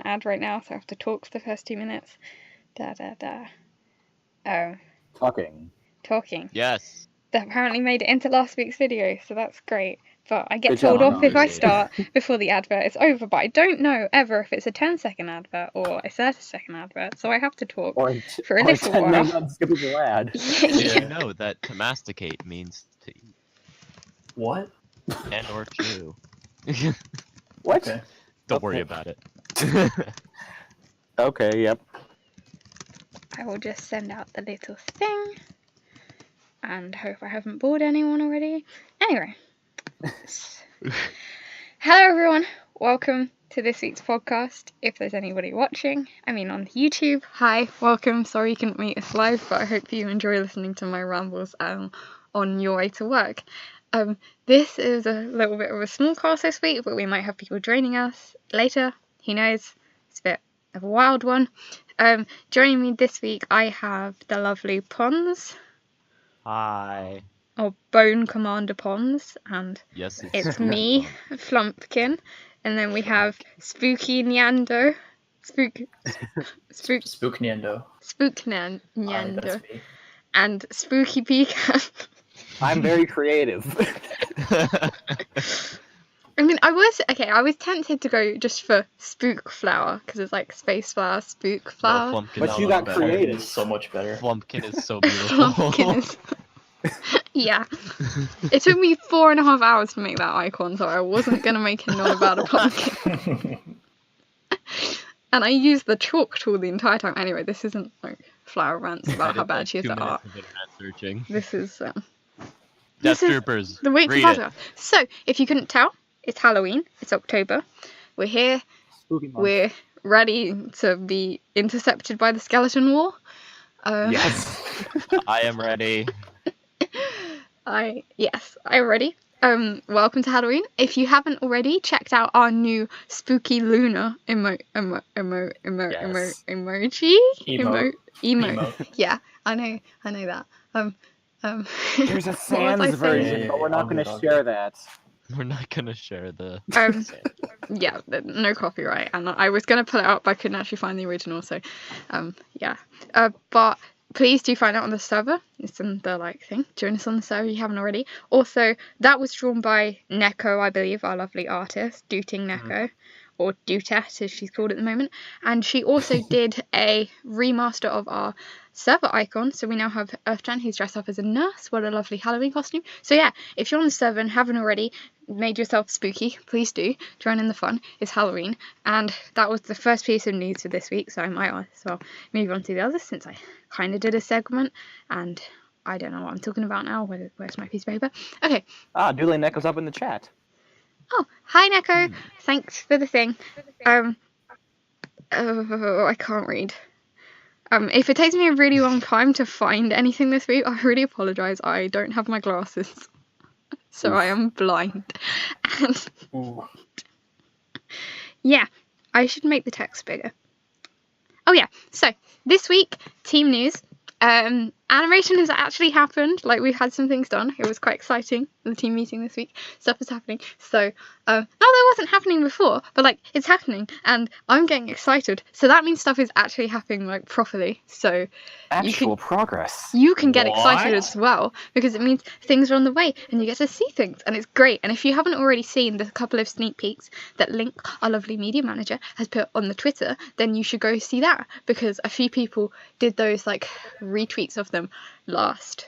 ad right now, so I have to talk for the first 2 minutes. Oh. Talking. Yes. That apparently made it into last week's video, so that's great. But I get Good told job. off if I start before the advert is over, but I don't know ever if it's a 10-second advert or a 30-second advert, so I have to talk for a little while. 10 unskippable ad. Did you know that to masticate means to eat? What? And or chew. What? Okay. Don't worry about it. Okay, yep. I will just send out the little thing and hope I haven't bored anyone already. Anyway. Hello everyone, welcome to this week's podcast. If there's anybody watching, on YouTube, hi, welcome. Sorry you couldn't meet us live, but I hope you enjoy listening to my rambles on your way to work. This is a little bit of a small cast this week, but we might have people joining us later. Who knows? It's a bit of a wild one. Joining me this week, I have the lovely Pons. Hi. Or Bone Commander Pons, and Yes, it's me, Flumpkin, and then we have Spooky Nyando. Spookniendo. Spooknyando. That's me. And Spooky Pecan. I'm very creative. I was tempted to go just for SpaceFlower, because it's like SpaceFlower, SpaceFlower. Well, But you got creative. It's so much better. Flumpkin is so beautiful. Flumpkin is... Yeah. It took me 4.5 hours to make that icon, so I wasn't going to make it not about a pumpkin. And I used the chalk tool the entire time. Anyway, this isn't like Flower rants about how bad she is at art. Searching. This is Death Troopers. The week's Read podcast. So, if you couldn't tell, it's Halloween. It's October. We're here. Spooky month. We're ready to be intercepted by the skeleton war. Yes. I am ready. I'm ready. Welcome to Halloween. If you haven't already checked out our new spooky Luna emoji. Yeah, I know that. There's a sans version, but we're not going to share that. We're not gonna share the. Yeah, no copyright, and I was gonna pull it up, but I couldn't actually find the original. So, yeah. But please do find out on the server. It's in the thing. Join us on the server if you haven't already. Also, that was drawn by Neko, I believe, our lovely artist, Dooting Neko, or Dootet as she's called at the moment. And she also did a remaster of our server icon. So we now have Earthjan, who's dressed up as a nurse. What a lovely Halloween costume. So yeah, if you're on the server and haven't already made yourself spooky, please do join in the fun. It's Halloween, and that was the first piece of news for this week, so I might as well move on to the others since I kind of did a segment and I don't know what I'm talking about now. Where's my piece of paper? Okay. Dooley Neko's up in the chat. Oh, hi Neko. Thanks for the thing. I can't read. If it takes me a really long time to find anything this week, I really apologise. I don't have my glasses. So I am blind. And yeah, I should make the text bigger. Oh yeah, so this week, team news. Animation has actually happened. We've had some things done. It was quite exciting. The team meeting this week. Stuff is happening. So, no, that wasn't happening before, but it's happening, and I'm getting excited. So that means stuff is actually happening properly. So Actual progress. you can get excited as well, because it means things are on the way and you get to see things, and it's great. And if you haven't already seen the couple of sneak peeks that Link, our lovely media manager, has put on the Twitter, then you should go see that, because a few people did those retweets of them last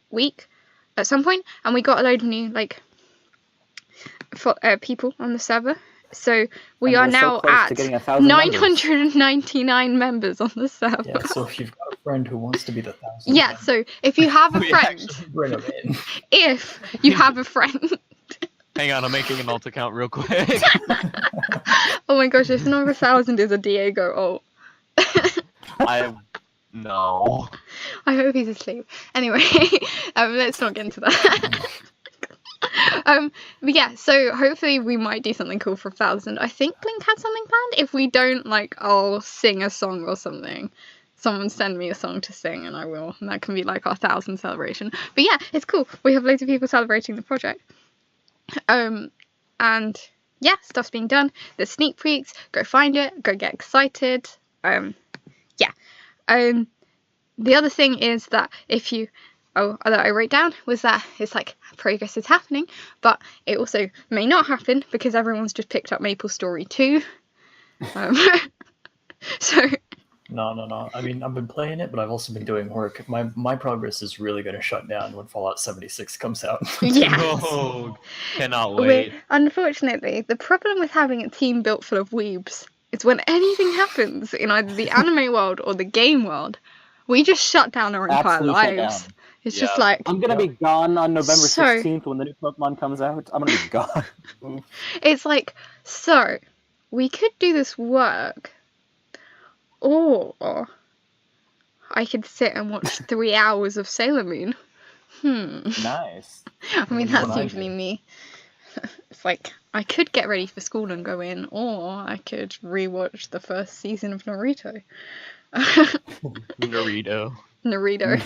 week at some point, and we got a load of new people on the server. So we are now at 999 members on the server. Yeah, so if you've got a friend who wants to be the 1,000th. Yeah, so if you have a friend, bring them in. If you have a friend. Hang on, I'm making an alt account real quick. Oh my gosh, if number 1,000 is a Diego alt. No. I hope he's asleep. Anyway, let's not get into that. But yeah, so hopefully we might do something cool for 1,000. I think Blink had something planned. If we don't, I'll sing a song or something. Someone send me a song to sing and I will. And that can be our 1,000 celebration. But yeah, it's cool. We have loads of people celebrating the project. And yeah, stuff's being done. There's sneak peeks. Go find it. Go get excited. Yeah. The other thing is that if you, that I wrote down was that it's like progress is happening, but it also may not happen because everyone's just picked up MapleStory 2. So. No. I mean, I've been playing it, but I've also been doing work. My progress is really going to shut down when Fallout 76 comes out. Yeah. Oh, cannot wait. Unfortunately, the problem with having a team built full of weebs is when anything happens in either the anime world or the game world, we just shut down our entire Absolutely shut lives. down. It's just like... I'm going to be gone on November So- 16th when the new Pokemon comes out. I'm going to be gone. It's like, so, we could do this work, or I could sit and watch 3 hours of Sailor Moon. Nice. I mean, What that's I usually do. me. It's like, I could get ready for school and go in, or I could rewatch the first season of Naruto. Naruto. Naruto.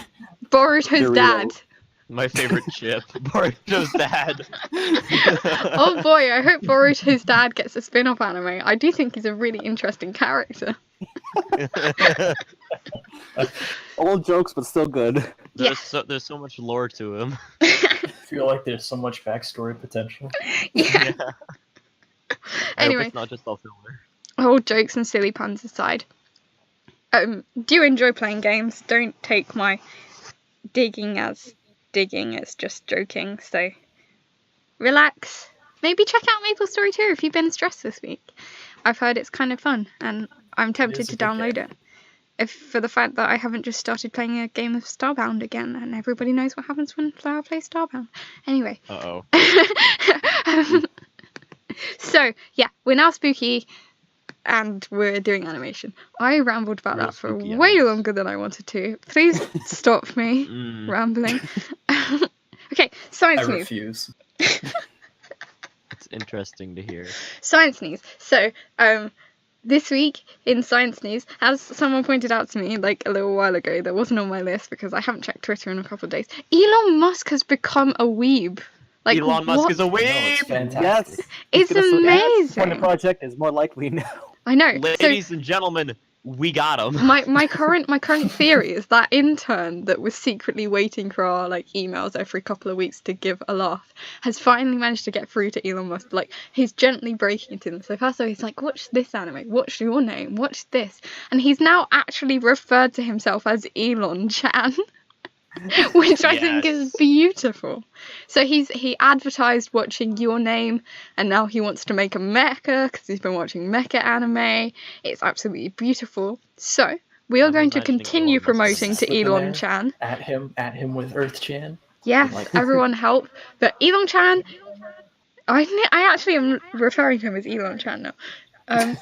Boruto's Naruto. dad. My favorite chip. Boruto's dad. Oh boy, I hope Boruto's dad gets a spin-off anime. I do think he's a really interesting character. Old jokes, but still good. There's so much lore to him. I feel like there's so much backstory potential. Yeah. I hope Anyway, it's not just all filler. all jokes and silly puns aside. Do enjoy playing games. Don't take my digging as digging, it's just joking. So relax. Maybe check out MapleStory 2 if you've been stressed this week. I've heard it's kind of fun, and I'm tempted is to a good download game. it. If for the fact that I haven't just started playing a game of Starbound again, and everybody knows what happens when Flower plays Starbound. Anyway. Uh-oh. So, yeah, we're now spooky, and we're doing animation. I rambled about Real that for spooky way animes. longer than I wanted to. Please stop me rambling. Okay, I science news. refuse. It's interesting to hear. Science news. So, this week in science news, as someone pointed out to me like a little while ago, that wasn't on my list because I haven't checked Twitter in a couple of days. Elon Musk has become a weeb. Like, Elon Musk what? is a No, it's weeb! fantastic. Yes. It's He's gonna amazing. When the project is more likely now. I know. Ladies and gentlemen, we got him. So my current theory is that intern that was secretly waiting for our like emails every couple of weeks to give a laugh has finally managed to get through to Elon Musk. Like, he's gently breaking it in. So first of all, he's like, watch this anime, watch your name, watch this, and he's now actually referred to himself as Elon Chan. Which I think is Yes. beautiful. So he advertised watching Your Name, and now he wants to make a mecha because he's been watching mecha anime. It's absolutely beautiful. So we are I'm going to imagining continue Elon Musk promoting to slipping Elon there. Chan. At him with Earth Chan. Yes, Like- everyone help. But Elon Chan, I actually am referring to him as Elon Chan now.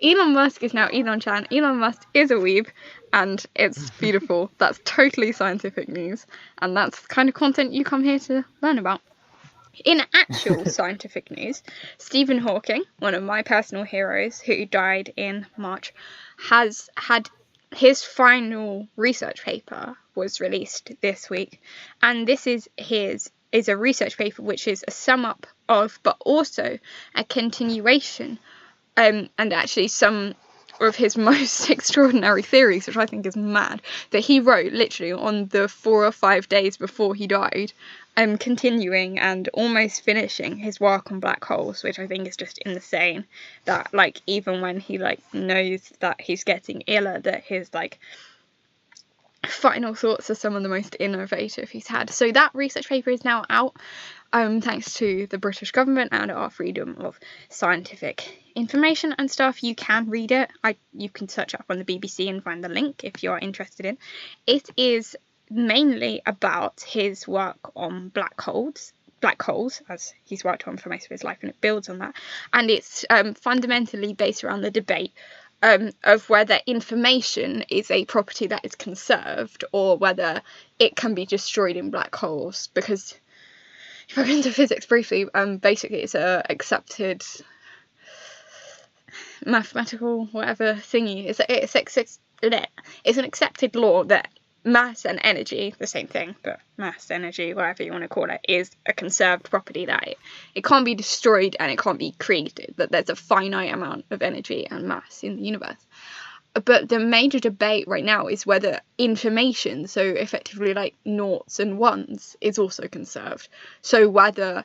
Elon Musk is now Elon Chan. Elon Musk is a weeb, and it's beautiful. That's totally scientific news, and that's the kind of content you come here to learn about. In actual scientific news, Stephen Hawking, one of my personal heroes who died in March, has had his final research paper was released this week, and this is a research paper which is a sum up of, but also a continuation, and actually some of his most extraordinary theories, which I think is mad, that he wrote literally on the 4 or 5 days before he died, continuing and almost finishing his work on black holes, which I think is just insane, that like even when he like knows that he's getting iller, that his like final thoughts are some of the most innovative he's had. So that research paper is now out, thanks to the British government and our freedom of scientific information and stuff. You can read it. You can search up on the BBC and find the link if you are interested in. It is mainly about his work on black holes, as he's worked on for most of his life, and it builds on that. And it's fundamentally based around the debate of whether information is a property that is conserved or whether it can be destroyed in black holes. Because if I go into physics briefly, basically it's a accepted mathematical whatever thingy. It's an accepted law that mass and energy, the same thing, but mass, energy, whatever you want to call it, is a conserved property, that it can't be destroyed and it can't be created, that there's a finite amount of energy and mass in the universe. But the major debate right now is whether information, so effectively like noughts and ones, is also conserved. So whether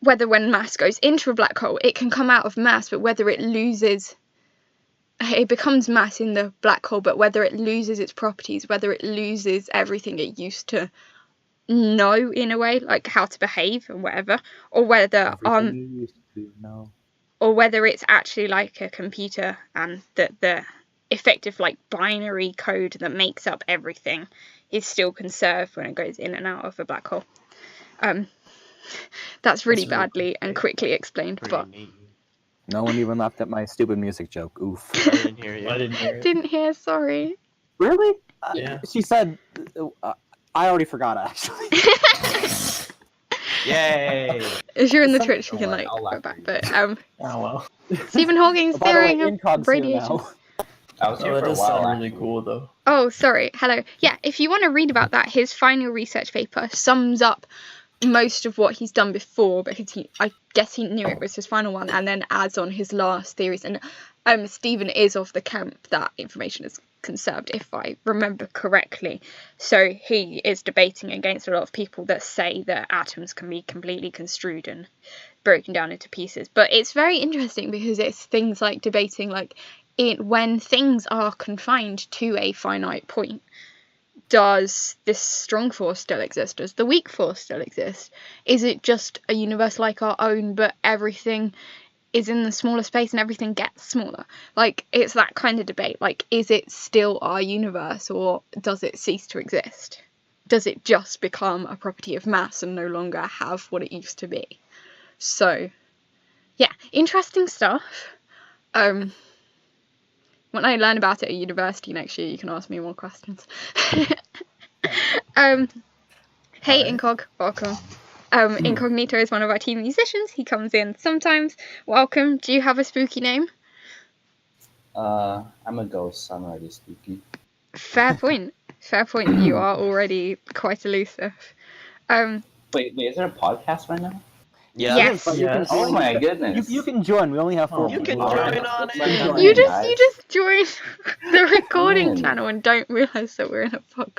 when mass goes into a black hole, it can come out of mass, but whether it becomes mass in the black hole, but whether it loses its properties, whether it loses everything it used to know in a way, like how to behave and whatever, or whether Everything you used to know. or whether it's actually like a computer and that the effective like binary code that makes up everything is still conserved when it goes in and out of a black hole. That's really badly and quickly explained, but neat. No one even laughed at my stupid music joke. Oof. I didn't hear you. I didn't hear it. didn't hear, sorry. Really? Yeah. She said, I already forgot, actually. Yay! If you're in the Some- Twitch, you Don't can worry, like I'll go laugh back. for you. But Oh well. Stephen Hawking's By the way, theory of Incog's here radiation. now. I was here Oh, that for a does while. sound really actually. cool though. Oh, sorry. Hello. Yeah, if you want to read about that, his final research paper sums up most of what he's done before, because I guess he knew it was his final one, and then adds on his last theories. And Stephen is of the camp that information is conserved, if I remember correctly. So he is debating against a lot of people that say that atoms can be completely construed and broken down into pieces. But it's very interesting because it's things like debating like when things are confined to a finite point, does this strong force still exist? Does the weak force still exist? Is it just a universe like our own, but everything is in the smaller space and everything gets smaller? Like, it's that kind of debate. Like, is it still our universe, or does it cease to exist? Does it just become a property of mass and no longer have what it used to be? So, yeah, interesting stuff. When I learn about it at university next year, you can ask me more questions. Hey, Incog, welcome. Incognito is one of our team musicians. He comes in sometimes. Welcome. Do you have a spooky name? I'm a ghost, so I'm already spooky. Fair point. Fair point. You are already quite elusive. Wait, is there a podcast right now? Yeah. Yes. But you can Yes. Oh join. my goodness. You can join. We only have 4 You people. can Alright, join on let's it. let them You in, guys. just joined the recording in. channel and don't realise that we're in a podcast.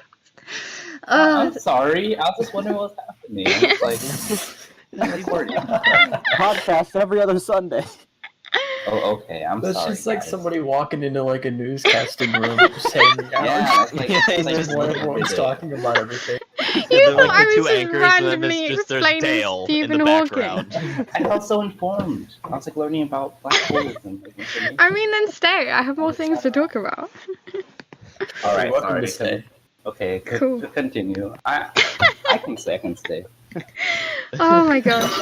I'm sorry. I was just wondering what was happening. It's like, I'm recording. Podcast every other Sunday. Oh, okay. I'm That's sorry. just like guys. somebody walking into like a newscasting room, just hanging out. Yeah, it's like, Yeah, it's like just While every everyone's day. talking about everything. You They're thought like I the was two just anchors, and then randomly there's explaining Dale in Stephen the Hawking. background. I felt so informed. I was like learning about black holes and like information. I mean, then stay. I have more things to talk about. All right, You're welcome sorry. to stay. Okay, Cool. to continue. I can stay. Oh my gosh.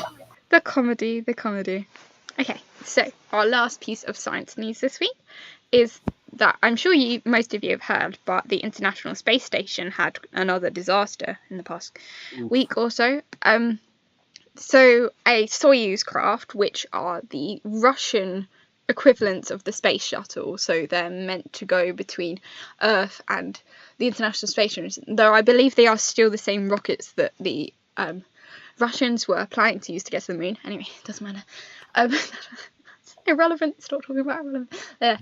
The comedy. Okay, so our last piece of science news this week is that I'm sure most of you have heard, but the International Space Station had another disaster in the past week or so. So a Soyuz craft, which are the Russian equivalents of the space shuttle, so they're meant to go between Earth and the International Space Station, though I believe they are still the same rockets that the Russians were planning to use to get to the moon. Anyway, it doesn't matter. It's irrelevant. Stop talking about irrelevant. Yeah.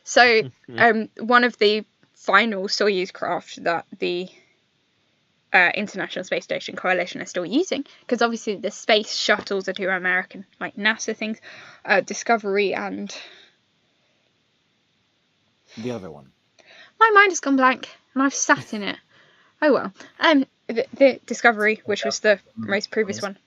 So one of the final Soyuz craft that the International Space Station Coalition are still using, because obviously the space shuttles are two American, like NASA things, Discovery and The other one. my mind has gone blank and I've sat in it. Oh well. The Discovery, which was the most previous one,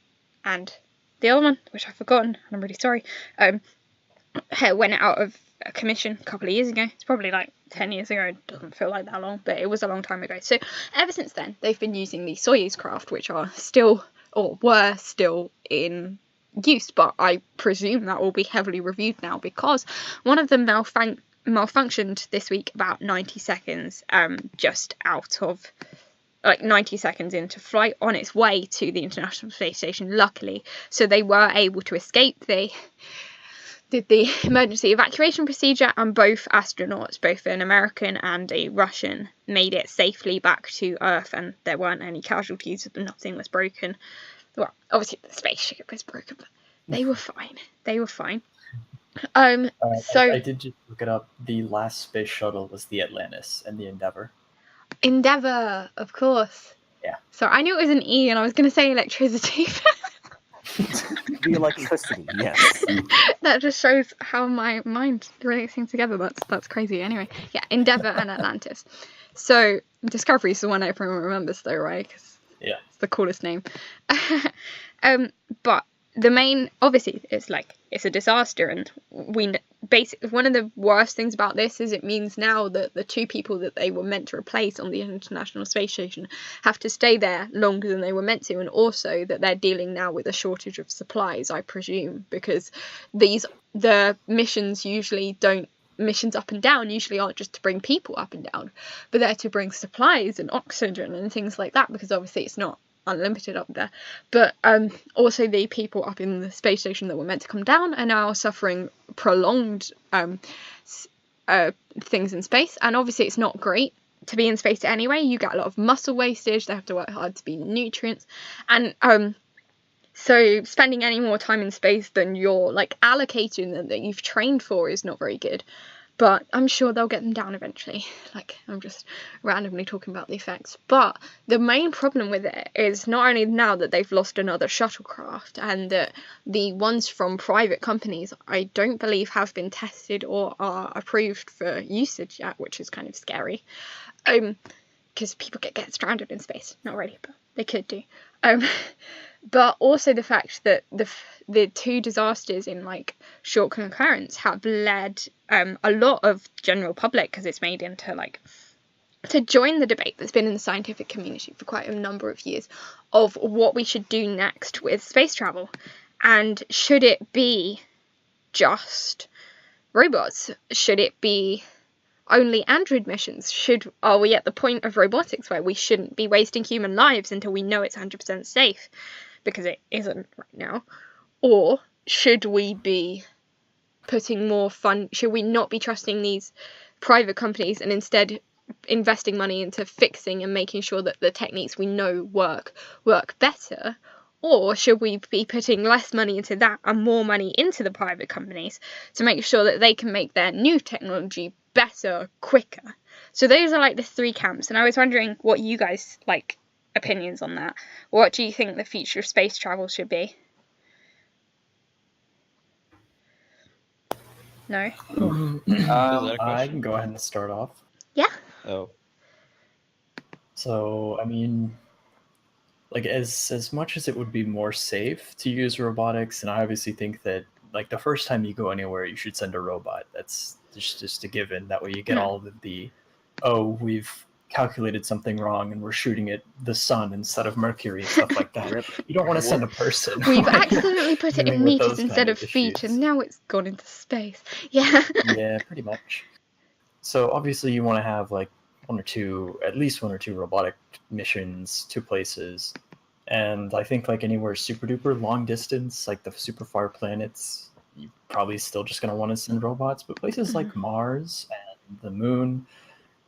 and the other one, which I've forgotten, and I'm really sorry, went out of commission a couple of years ago. It's probably like 10 years ago. It doesn't feel like that long, but it was a long time ago. So ever since then, they've been using the Soyuz craft, which are still, or were still in use, but I presume that will be heavily reviewed now, because one of them malfunctioned this week about 90 seconds, just out of, like 90 seconds into flight on its way to the International Space Station, luckily. So they were able to escape. They did the emergency evacuation procedure, and both astronauts, both an American and a Russian, made it safely back to Earth, and there weren't any casualties, nothing was broken. Well, obviously the spaceship was broken, but they were fine. So I did just look it up. The last space shuttle was the Atlantis and the Endeavour. Endeavour, of course. Yeah. So I knew it was an E, and I was going to say electricity. The electricity, yes. That just shows how my mind relates things together. That's crazy. Anyway, yeah, Endeavour and Atlantis. So Discovery is the one everyone remembers, though, right? 'Cause Yeah. it's the coolest name. But the main, obviously, it's a disaster, and one of the worst things about this is it means now that the two people that they were meant to replace on the International Space Station have to stay there longer than they were meant to, and also that they're dealing now with a shortage of supplies, I presume, because the missions up and down usually aren't just to bring people up and down, but they're to bring supplies and oxygen and things like that, because obviously it's not unlimited up there. But also the people up in the space station that were meant to come down are now suffering prolonged things in space, and obviously it's not great to be in space anyway. You get a lot of muscle wastage, they have to work hard to be nutrients, and so spending any more time in space than you're allocating that you've trained for is not very good. But I'm sure they'll get them down eventually. I'm just randomly talking about the effects. But the main problem with it is not only now that they've lost another shuttlecraft, and that the ones from private companies I don't believe have been tested or are approved for usage yet, which is kind of scary. Because people get stranded in space. Not really, but they could do. But also the fact that the two disasters in short concurrence have led a lot of general public, because it's made into to join the debate that's been in the scientific community for quite a number of years of what we should do next with space travel, and should it be just robots? Should it be only android missions? Are we at the point of robotics where we shouldn't be wasting human lives until we know it's 100% safe, because it isn't right now? Or should we be putting more should we not be trusting these private companies and instead investing money into fixing and making sure that the techniques we know work better? Or should we be putting less money into that and more money into the private companies to make sure that they can make their new technology better, quicker? So those are the three camps, and I was wondering what you guys opinions on that. What do you think the future of space travel should be? No? I can go ahead and start off. Yeah. Oh. So, I mean, as much as it would be more safe to use robotics, and I obviously think that the first time you go anywhere, you should send a robot. That's just a given. That way you get all of we've calculated something wrong and we're shooting at the sun instead of Mercury and stuff like that. You don't want to send a person. We've accidentally put it in meters instead of feet, and now it's gone into space. Yeah. Yeah, pretty much. So obviously you want to have at least one or two robotic missions to places. And I think anywhere super duper long distance, the super far planets, you're probably still just going to want to send robots. But places like Mars and the moon,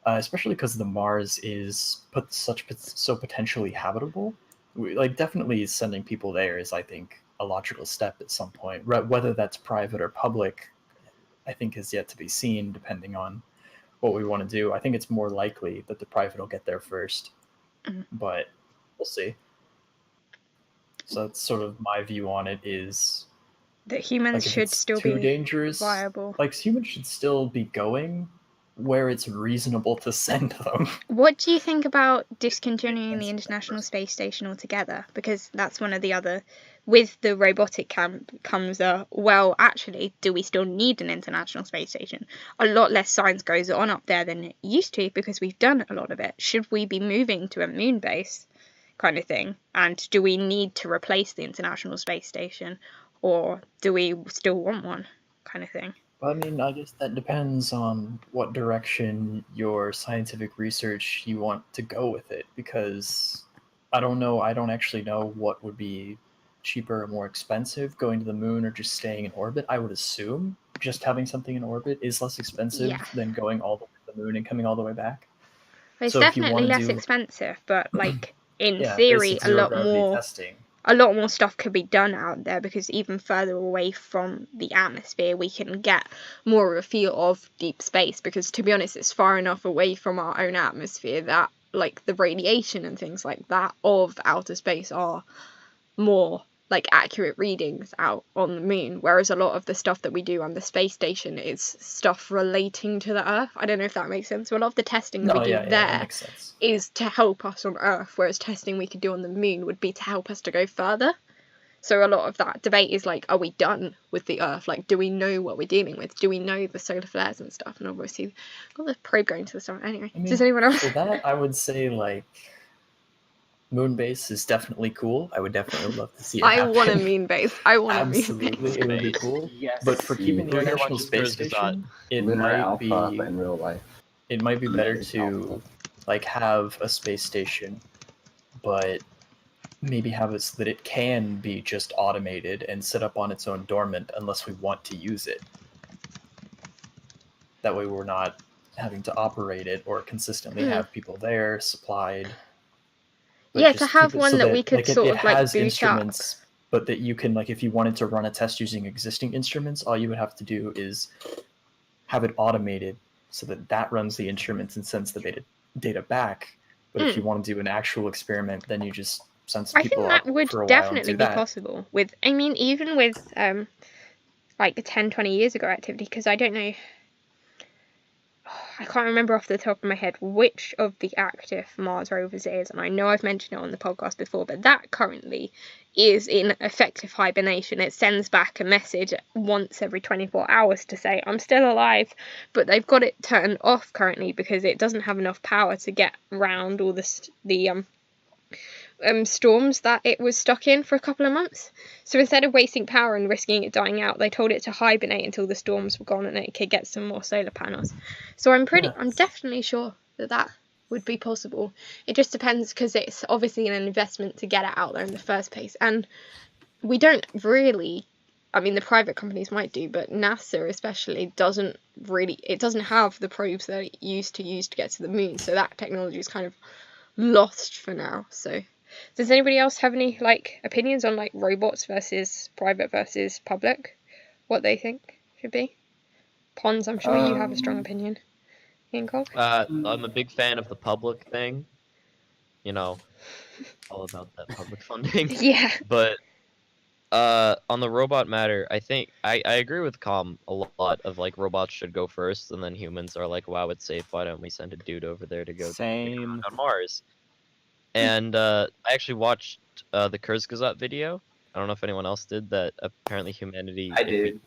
especially because the Mars is so potentially habitable, definitely sending people there is, I think, a logical step at some point. Whether that's private or public, I think is yet to be seen, depending on what we want to do. I think it's more likely that the private will get there first, but we'll see. So that's sort of my view on it, is that humans should still be dangerous, viable. Humans should still be going where it's reasonable to send them. What do you think about discontinuing the International Space Station altogether? Because that's one of the other, with the robotic camp comes actually, do we still need an International Space Station? A lot less science goes on up there than it used to, because we've done a lot of it. Should we be moving to a moon base kind of thing? And do we need to replace the International Space Station, or do we still want one kind of thing? I mean, I guess that depends on what direction your scientific research you want to go with it, because I don't actually know what would be cheaper or more expensive, going to the moon or just staying in orbit. I would assume just having something in orbit is less expensive than going all the way to the moon and coming all the way back. It's So if you definitely wanna less do- expensive, but like in Yeah, theory, basic a zero lot gravity more. testing. A lot more stuff could be done out there because even further away from the atmosphere, we can get more of a feel of deep space. Because to be honest, it's far enough away from our own atmosphere that like the radiation and things like that of outer space are more like accurate readings out on the moon, whereas a lot of the stuff that we do on the space station is stuff relating to the Earth. I don't know if that makes sense. So a lot of the testing that we do that there makes sense. is to help us on Earth, whereas testing we could do on the moon would be to help us to go further. So a lot of that debate is like, are we done with the Earth? Like, do we know what we're dealing with? Do we know the solar flares and stuff? And obviously, got the probe going to the sun. Anyway, I mean, does anyone else? For that, I would say like moon base is definitely cool. I would definitely love to see it I happen. want a moon base. I want a moon Absolutely, base. it would be cool. Yes. But for keeping the Lunar International watches Space Kurzgesagt. Station, it Lunar might Alpha, be but in real life. it might be better Lunar to Alpha. like have a space station, but maybe have it so that it can be just automated and set up on its own dormant unless we want to use it. That way we're not having to operate it or consistently have people there supplied. But Yeah, to just have keep it one so that we could like, sort it of like has boot up. instruments, but that you can like if you wanted to run a test using existing instruments, all you would have to do is have it automated so that that runs the instruments and sends the data back. But if you want to do an actual experiment, then you just send some I think people that up would for a while and definitely do be that. possible with, I mean, even with like 10, 20 years ago activity, because I don't know, I can't remember off the top of my head which of the active Mars rovers it is, and I know I've mentioned it on the podcast before, but that currently is in effective hibernation. It sends back a message once every 24 hours to say, I'm still alive, but they've got it turned off currently because it doesn't have enough power to get around all the storms that it was stuck in for a couple of months. So instead of wasting power and risking it dying out, they told it to hibernate until the storms were gone and it could get some more solar panels. So I'm definitely sure that would be possible. It just depends because it's obviously an investment to get it out there in the first place, and we don't really, I mean, the private companies might do, but NASA especially doesn't have the probes that it used to use to get to the moon, so that technology is kind of lost for now. So does anybody else have any like opinions on like robots versus private versus public, what they think should be? Pons, I'm sure you have a strong opinion. Hancock? I'm a big fan of the public thing. You know, all about that public funding. Yeah. But on the robot matter, I think I agree with Com a lot of like robots should go first, and then humans are like, wow, it's safe. Why don't we send a dude over there to go Same. on Mars? And I actually watched the Kurzgesagt video. I don't know if anyone else did that. Apparently, humanity. I did.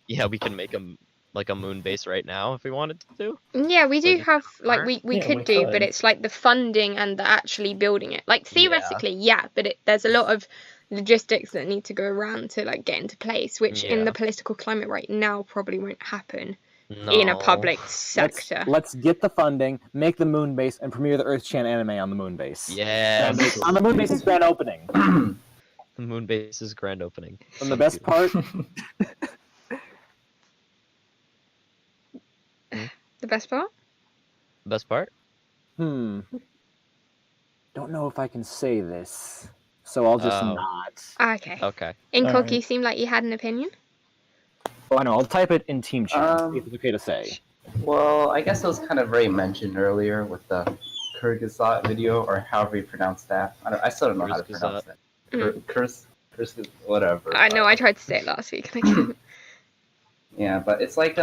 Yeah, we can make a moon base right now if we wanted to. Yeah, we do Like, have like we Yeah, could we do, could. but it's like the funding and the actually building it. Like theoretically, yeah, but there's a lot of logistics that need to go around to like get into place, which in the political climate right now probably won't happen in a public sector. Let's get the funding, make the moon base, and premiere the Earth-Chan anime on the moon base. Yeah. On the moon base's grand opening. The moon base's grand opening. And the best part, The best part? Best part? don't know if I can say this, so I'll just not. Okay. Okay. Hancock, you seem like you had an opinion. Oh, I know. I'll type it in Team Chat. See if it's okay to say. Well, I guess it was kind of very mentioned earlier with the Kurzgesagt video, or however you pronounce that. I still don't know how to pronounce that. Whatever. I know, I tried to say it last week. Yeah, but it's like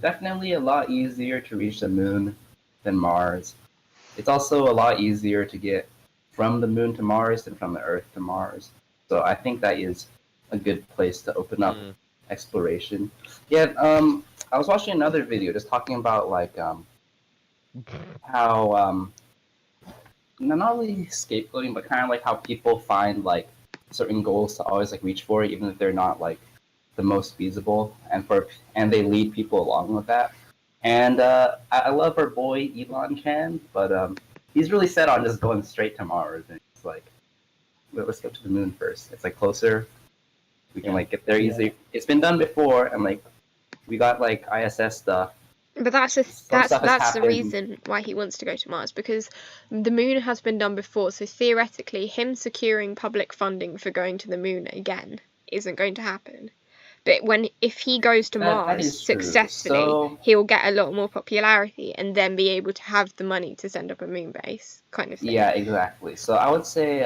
definitely a lot easier to reach the moon than Mars. It's also a lot easier to get from the moon to Mars than from the Earth to Mars. So I think that is a good place to open up exploration. Yeah, I was watching another video just talking about like how not really scapegoating, but kind of like how people find like certain goals to always like reach for, even if they're not like the most feasible, and they lead people along with that. And I love our boy Elon Chan, but he's really set on just going straight to Mars, and it's like let's go to the moon first. It's like closer. We can like get there easy. It's been done before, and like we got like ISS stuff. But that's stuff has the happened. reason why he wants to go to Mars, because the moon has been done before. So theoretically, him securing public funding for going to the moon again isn't going to happen. But if he goes to That Mars is true. successfully, So- he will get a lot more popularity and then be able to have the money to send up a moon base, kind of thing. Yeah, exactly. So I would say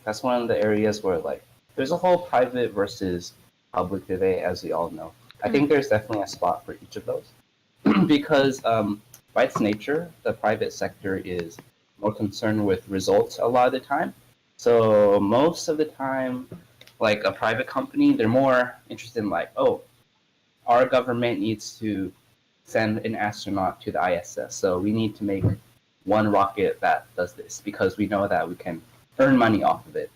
that's one of the areas where like there's a whole private versus public debate, as we all know. I think there's definitely a spot for each of those because by its nature, the private sector is more concerned with results a lot of the time. So most of the time, like a private company, they're more interested in like, oh, our government needs to send an astronaut to the ISS, so we need to make one rocket that does this because we know that we can earn money off of it.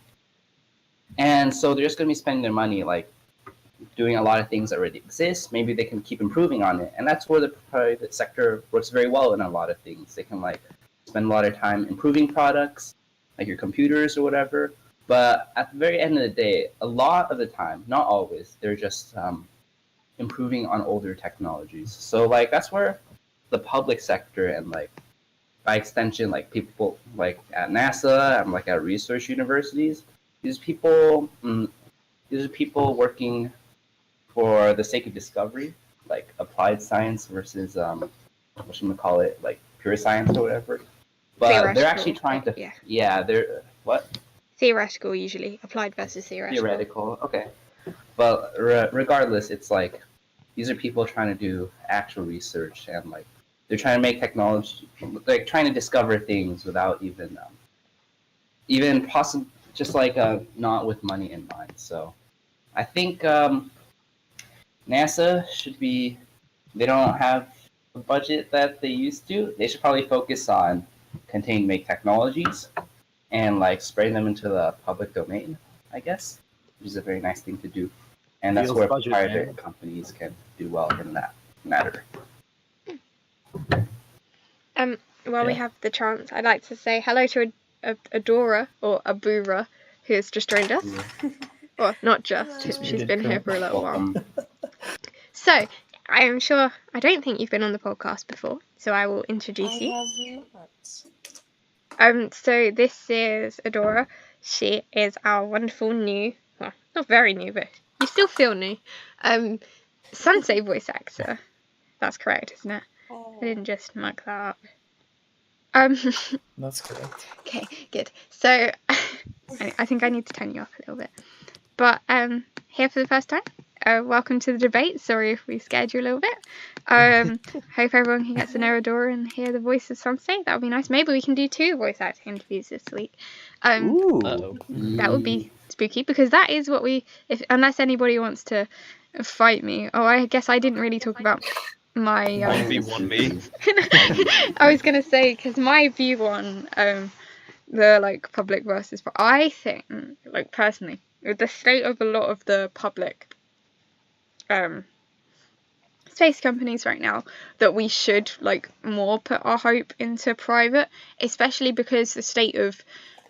And so they're just going to be spending their money like doing a lot of things that already exist. Maybe they can keep improving on it, and that's where the private sector works very well in a lot of things. They can like spend a lot of time improving products, like your computers or whatever. But at the very end of the day, a lot of the time, not always, they're just improving on older technologies. So like that's where the public sector and like by extension, like people like at NASA and like at research universities, these are people working for the sake of discovery, like applied science versus what should we call it, like pure science or whatever. But they're actually trying to they're what? Theoretical usually, applied versus theoretical. Theoretical, okay. But regardless, it's like these are people trying to do actual research and like they're trying to make technology, like trying to discover things without even possible, just like not with money in mind. So I think NASA should be. They don't have the budget that they used to. They should probably focus on continue to make technologies and like spreading them into the public domain, I guess, which is a very nice thing to do. And that's where private companies can do well in that matter. While we have the chance, I'd like to say hello to Adora, or Abura, who has just joined us. Well, not just, she's been here for a little while. So, I am sure, I don't think you've been on the podcast before, so I will introduce you. I have not. So this is Adora. She is our wonderful new, well, not very new, but you still feel new, Sensei voice actor. That's correct, isn't it? I didn't just mug that up. That's correct. Okay, good. So, I think I need to turn you up a little bit. But, here for the first time. Welcome to the debate. Sorry if we scared you a little bit. Hope everyone can get to know Adora and hear the voice of Sensei. That would be nice. Maybe we can do 2 voice acting interviews this week. That would be spooky, because that is what unless anybody wants to fight me. Oh, I guess I didn't really talk about my 1v1 me. I was gonna say, because my view on the like public versus I think, like personally, with the state of a lot of the public space companies right now, that we should like more put our hope into private, especially because the state of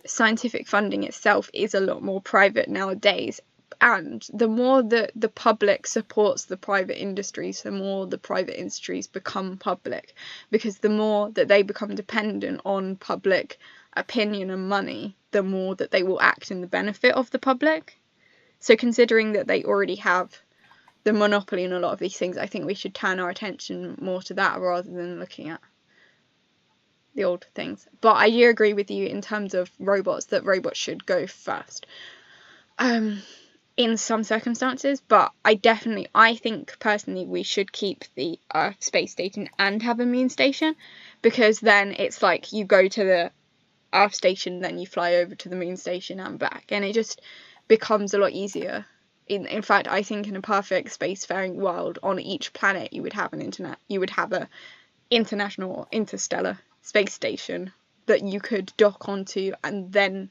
scientific funding itself is a lot more private nowadays. And the more that the public supports the private industries, the more the private industries become public, because the more that they become dependent on public opinion and money, the more that they will act in the benefit of the public. So considering that they already have the monopoly on a lot of these things, I think we should turn our attention more to that rather than looking at the old things. But I do agree with you in terms of robots, that robots should go first. In some circumstances, but I think personally we should keep the Earth space station and have a moon station, because then it's like you go to the Earth station, then you fly over to the moon station and back, and it just becomes a lot easier. In fact, I think in a perfect spacefaring world, on each planet you would have a international or interstellar space station that you could dock onto, and then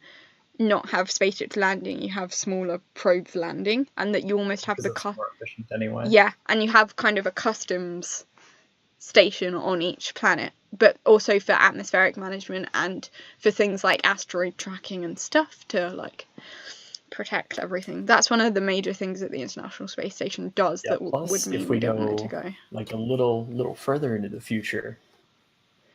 not have spaceships landing, you have smaller probes landing, and that you almost have More efficient anyway. yeah, and you have kind of a customs station on each planet, but also for atmospheric management and for things like asteroid tracking and stuff to like protect everything. That's one of the major things that the International Space Station does that plus, would mean if we don't want it go to go. like a little further into the future,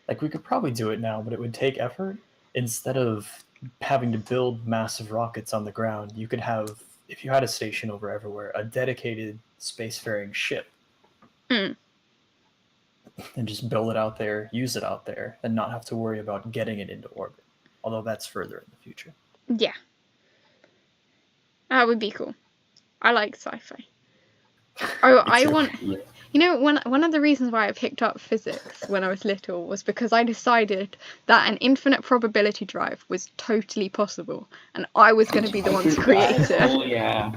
like we could probably do it now, but it would take effort. Instead of having to build massive rockets on the ground, you could have, if you had a station over everywhere, a dedicated spacefaring ship. Mm. And just build it out there, use it out there, and not have to worry about getting it into orbit. Although that's further in the future. Yeah. That would be cool. I like sci-fi. Oh, I want... You know, one of the reasons why I picked up physics when I was little was because I decided that an infinite probability drive was totally possible, and I was going to be the one to create it. Oh, yeah.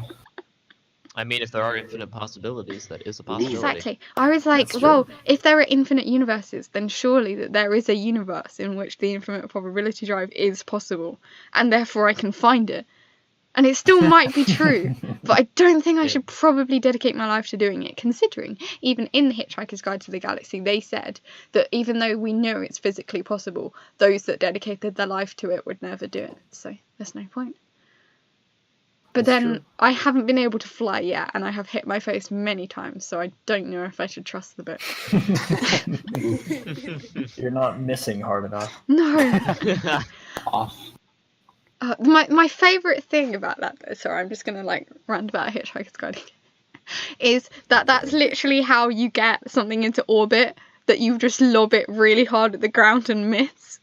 I mean, if there are infinite possibilities, that is a possibility. Exactly. I was like, well, if there are infinite universes, then surely that there is a universe in which the infinite probability drive is possible, and therefore I can find it. And it still might be true, but I don't think I should probably dedicate my life to doing it, considering even in Hitchhiker's Guide to the Galaxy, they said that even though we know it's physically possible, those that dedicated their life to it would never do it. So there's no point. But then I haven't been able to fly yet, and I have hit my face many times, so I don't know if I should trust the book. You're not missing hard enough. No. Off. My favourite thing about that, though, sorry, I'm just going to like rant about Hitchhiker's Guide, is that that's literally how you get something into orbit, that you just lob it really hard at the ground and miss.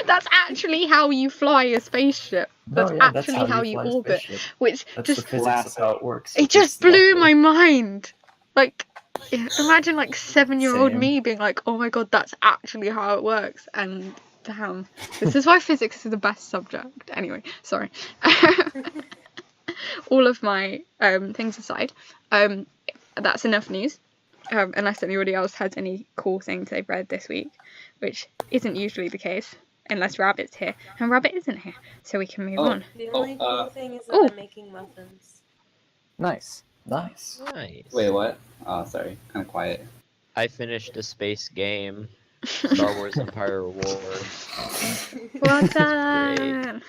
That's actually how you fly a spaceship. That's actually how you orbit. Which that's just the physics of how it works. It just blew my mind. Like, imagine like 7-year-old me being like, oh my god, that's actually how it works. And damn, this is why physics is the best subject. Anyway, sorry. All of my things aside, that's enough news. Unless anybody else has any cool things they've read this week, which isn't usually the case, unless Rabbit's here. And Rabbit isn't here, so we can move on. The only cool thing is that I'm making muffins. Nice. Nice. Wait, what? Oh, sorry. Kind of quiet. I finished a space game. Star Wars Empire War. Well done!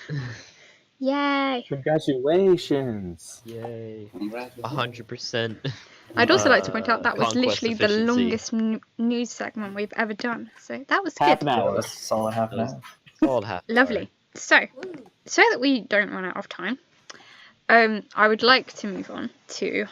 Yay! Congratulations! Yay! 100%. I'd also like to point out that was conquest literally the efficiency. longest news segment we've ever done, so that was Half good. an hour. That's a solid half an hour. Solid half an Lovely. hour. So that we don't run out of time, I would like to move on to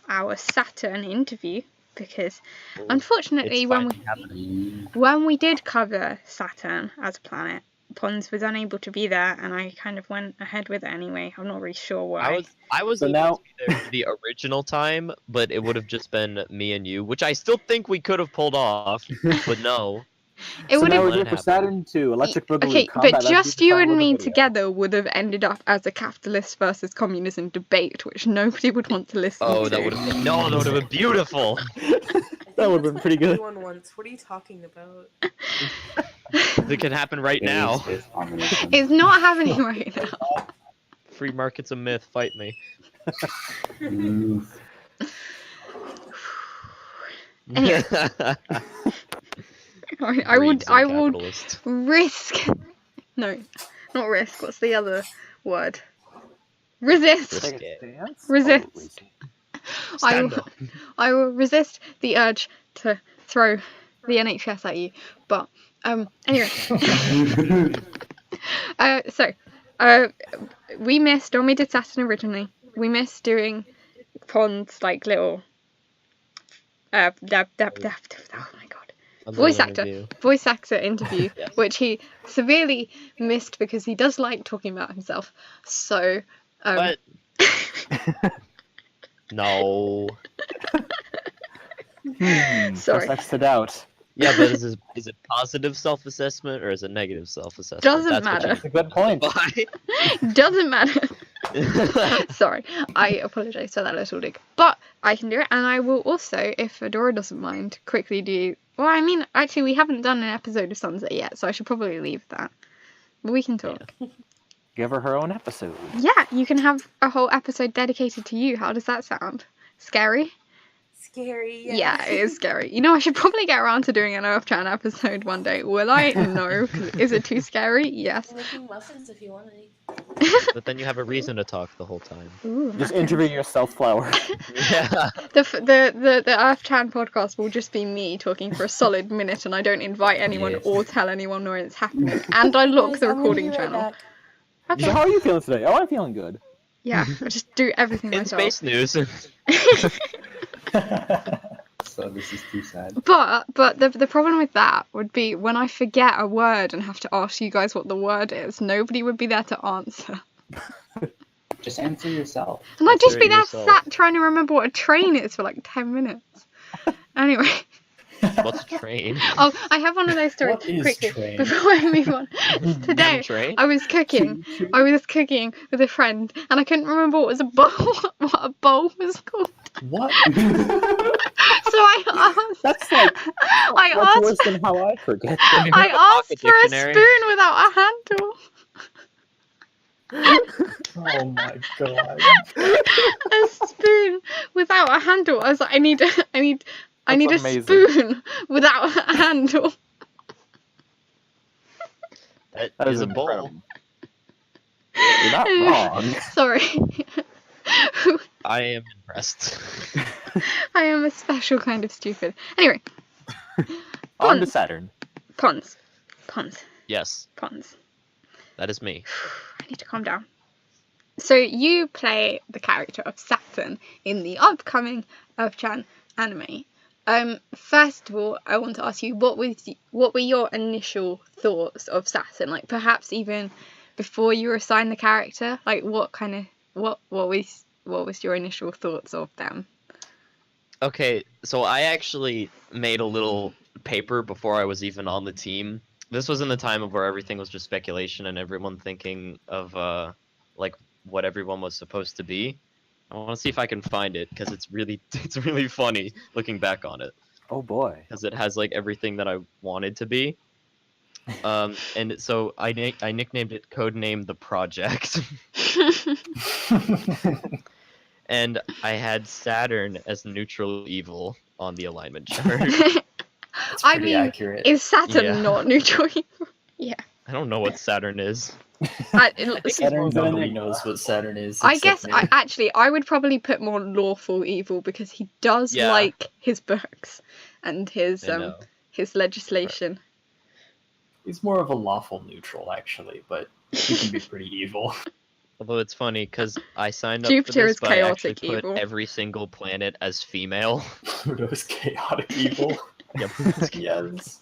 our Saturn interview, because unfortunately when we did cover Saturn as a planet, Pons was unable to be there, and I kind of went ahead with it anyway. I'm not really sure why. I was able to be there for the original time, but it would have just been me and you, which I still think we could have pulled off, but no. It So would now have. we're here for Saturn 2, Electric Boogaloo Okay, Combat. but just you and me video. together would have ended up as a capitalist versus communism debate, which nobody would want to listen to. Oh, that would have been that would have been beautiful. That would have been pretty good. Once. What are you talking about? That can happen right now. It's not happening right now. Free market's a myth. Fight me. Anyway, I would risk. No, not risk. What's the other word? Resist. Resist. I will resist the urge to throw the NHS at you. But anyway. We missed when we did Saturn originally. We missed doing Pond's like little oh my god. Voice actor interview, yes. Which he severely missed because he does like talking about himself. So What? No. Sorry. That's the doubt. Yeah, but is it positive self-assessment or is it negative self-assessment? Doesn't matter. That's a good point. Doesn't matter. Sorry, I apologise for that little dig. But I can do it, and I will also, if Adora doesn't mind, quickly do... Well, I mean, actually, we haven't done an episode of Sunset yet, so I should probably leave that. But we can talk. Yeah. Give her own episode. Yeah, you can have a whole episode dedicated to you. How does that sound? Scary? scary. Yeah, it is scary. You know, I should probably get around to doing an Earth-Chan episode one day. Will I? No. Is it too scary? Yes. Making muffins if you want to. But then you have a reason to talk the whole time. Ooh, Just muffins. interview yourself, Flower. Yeah. The Earth-Chan podcast will just be me talking for a solid minute, and I don't invite anyone Yes. or tell anyone when it's happening. And I lock Guys, the I'm gonna recording be right channel. back. Okay. So how are you feeling today? Oh, I'm feeling good. Yeah, I just do everything In myself. space news. So this is too sad. But the problem with that would be when I forget a word and have to ask you guys what the word is, nobody would be there to answer. Just answer yourself. And I'd just Answer be it there yourself. sat trying to remember what a train is for like 10 minutes. Anyway. What's a train? Oh, I have one of those stories What is quickly train? before I move on. Today, Train? I was cooking. I was cooking with a friend, and I couldn't remember what was a bowl. What a bowl was called. What? So I asked. That's like I much asked. worse than how I forget. I asked Pocket for a dictionary. spoon without a handle. Oh my god. A spoon without a handle. I was like, I need a amazing. spoon without a handle. That That is is a bowl. incredible. You're not wrong. Sorry. I am impressed. I am a special kind of stupid. Anyway, On to Pons. Saturn. Pons. Yes, Pons. that is me. I need to calm down. So you play the character of Saturn in the upcoming Earth-Chan anime. First of all, I want to ask you what were your initial thoughts of Saturn? Like perhaps even before you were assigned the character. Like what was your initial thoughts of them? Okay, so I actually made a little paper before I was even on the team. This was in the time of where everything was just speculation and everyone thinking of like what everyone was supposed to be. I want to see if I can find it because it's really funny looking back on it Oh boy. because it has like everything that I wanted to be. And so I nicknamed it codename the project. And I had Saturn as neutral evil on the alignment chart. It's I pretty mean, accurate. is Saturn Yeah. not neutral? Yeah. I don't know what Saturn is. Saturn, nobody knows what Saturn is. I except guess me. I would probably put more lawful evil because he does Yeah. like his books and his I know. his legislation. He's more of a lawful neutral, actually, but he can be pretty evil. Although it's funny because I signed up Jupiter for this, is but I actually chaotic put evil. every single planet as female. Pluto's chaotic evil. Yep. Yes.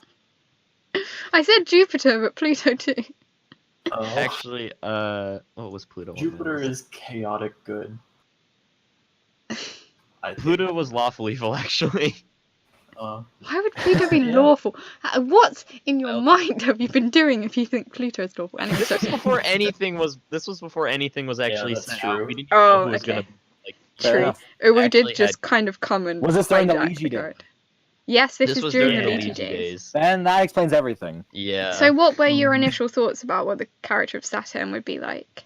I said Jupiter, but Pluto too. Actually, what was Pluto? on Jupiter this? is chaotic good. I think. Pluto was lawful evil, actually. Why would Pluto be Yeah. lawful? What in your Well- mind have you been doing if you think Pluto is lawful? Anyway, This so, was before anything was. This was before anything was actually that's set true. out. We didn't even Oh, know who was okay. gonna like. Fair true. enough. Oh, we actually did just had- kind of come and Was this during the hijack Ouija day? card. Yes, this is was during the the Ouija Ouija days. Then that explains everything. Yeah. So, what were your initial thoughts about what the character of Saturn would be like?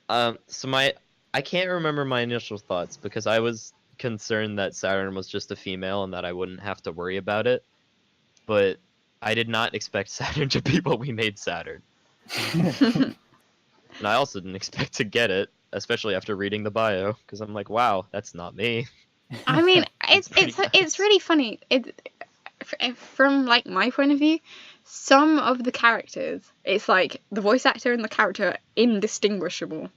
So I can't remember my initial thoughts because I was concerned that Saturn was just a female and that I wouldn't have to worry about it. But I did not expect Saturn to be what we made Saturn. And I also didn't expect to get it, especially after reading the bio, because I'm like, wow, that's not me. I mean, It's pretty it's really funny. From like my point of view, some of the characters, it's like the voice actor and the character are indistinguishable.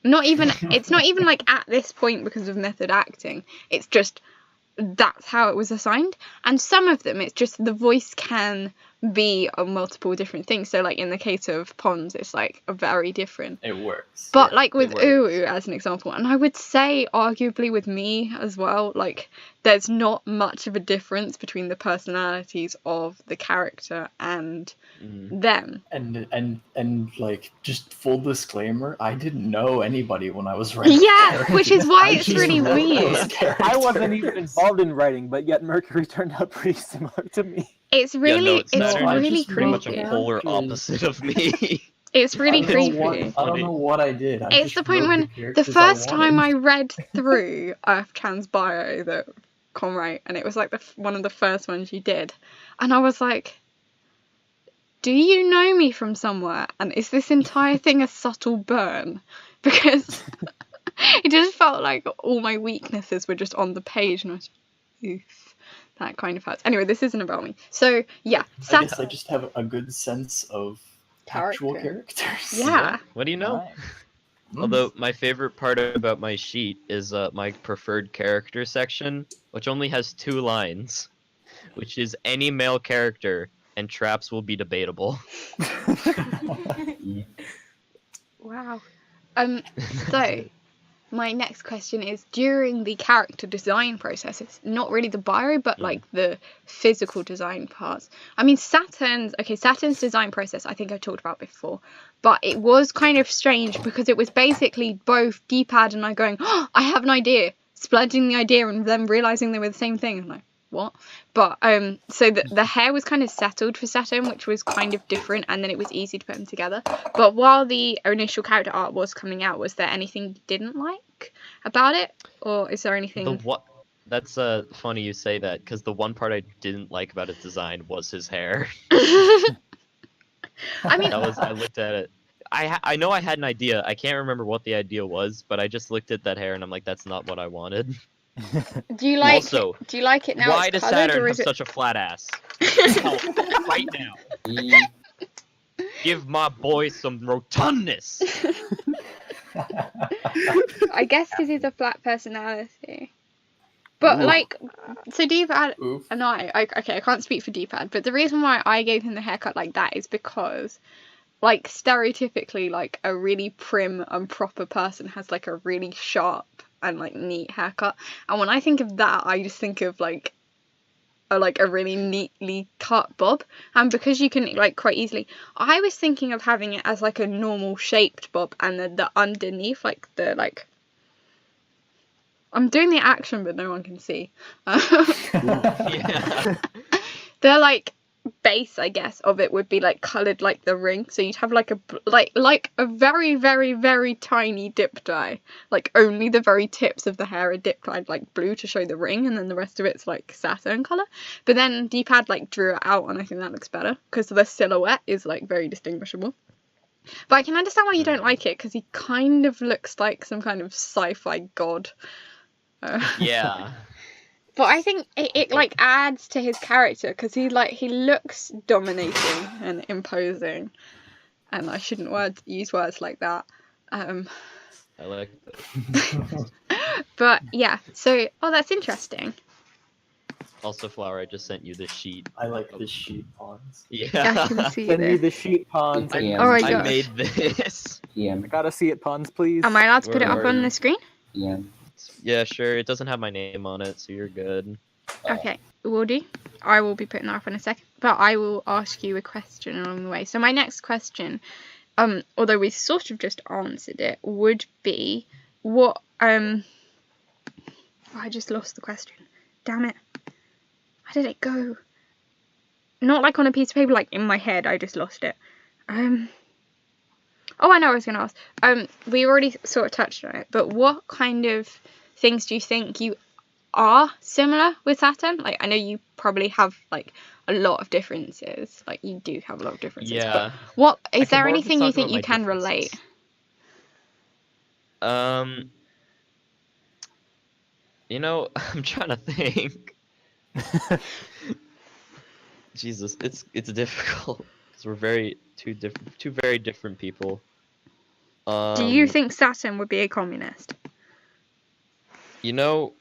It's not even like at this point because of method acting. It's just that's how it was assigned. And some of them, it's just the voice can be on multiple different things. So like in the case of Pons, it's like a very different. It works. But yeah. like with it works. Uru as an example, and I would say arguably with me as well, like there's not much of a difference between the personalities of the character and them. And like just full disclaimer, I didn't know anybody when I was writing. Yeah, characters. which is why I it's just really wrote weird. those I wasn't even characters. involved in writing, but yet Mercury turned out pretty similar to me. It's really, yeah, no, Saturn it's is really just pretty much a creepy. polar creepy. opposite of me. It's really I don't know creepy. what- I don't know what I did. I It's just the point wrote when the characters first time I wanted. read through Earth-Chan's bio that sitcom, right? And it was like one of the first ones you did. And I was like, do you know me from somewhere? And is this entire thing a subtle burn? Because it just felt like all my weaknesses were just on the page, and I was like, oof, that kind of hurts. Anyway, this isn't about me. So, yeah. I guess I just have a good sense of actual characters. Yeah. What do you know? Right. Although my favorite part about my sheet is my preferred character section, which only has 2 lines, which is any male character and traps will be debatable. Wow. So my next question is, during the character design processes, not really the bio, but like the physical design parts. I mean, Saturn's design process, I think I talked about before, but it was kind of strange because it was basically both D-pad and I going, oh, I have an idea, splurging the idea and then realizing they were the same thing. I'm like, what? But so the hair was kind of settled for Saturn, which was kind of different, and then it was easy to put them together. But while the initial character art was coming out, was there anything you didn't like about it, or is there anything? That's funny you say that, because the one part I didn't like about its design was his hair. I mean, I looked at it. I know I had an idea. I can't remember what the idea was, but I just looked at that hair and I'm like, that's not what I wanted. do you like it now? Why it's does colored, Saturn or have is it... such a flat ass? Right now. Give my boy some rotundness. I guess because he's a flat personality. But like, so D-pad and I can't speak for D-pad, but the reason why I gave him the haircut like that is because, like, stereotypically, like, a really prim and proper person has like a really sharp and like neat haircut, and when I think of that, I just think of like a really neatly cut bob. And because you can like quite easily, I was thinking of having it as like a normal shaped bob, and then the underneath, like the like, I'm doing the action but no one can see. Yeah. The like base, I guess, of it would be like coloured like the ring, so you'd have like a very very very tiny dip dye, like only the very tips of the hair are dip dyed like blue to show the ring, and then the rest of it's like Saturn colour. But then D-pad like drew it out, and I think that looks better because the silhouette is like very distinguishable. But I can understand why you don't like it, because he kind of looks like some kind of sci-fi god. Yeah. But I think it like adds to his character, because he looks dominating and imposing, and I shouldn't use words like that. I like that. But yeah, so that's interesting. Also, Flower, I just sent you this sheet. I like this sheet, Pawns. Yeah. I can see Send me it. the sheet, Pawns. Yeah. Oh my I gosh. made this. Yeah. I gotta see it, Pawns, please. Am I allowed to put it Where up are on you? the screen? Yeah. Yeah, sure. It doesn't have my name on it, so you're good. Okay, will do. I will be putting that up in a second, but I will ask you a question along the way. So my next question, although we sort of just answered it, would be what I just lost the question. Damn it. Where did it go? Not like on a piece of paper, like in my head. I just lost it. Oh, I know what I was going to ask. We already sort of touched on it, but what kind of things do you think you are similar with Saturn? Like, I know you probably have like a lot of differences. Like, you do have a lot of differences. Yeah. But what I is can there more anything you talk think about you my can differences. relate? You know, I'm trying to think. Jesus, it's difficult because we're two very different people. Do you think Saturn would be a communist? You know,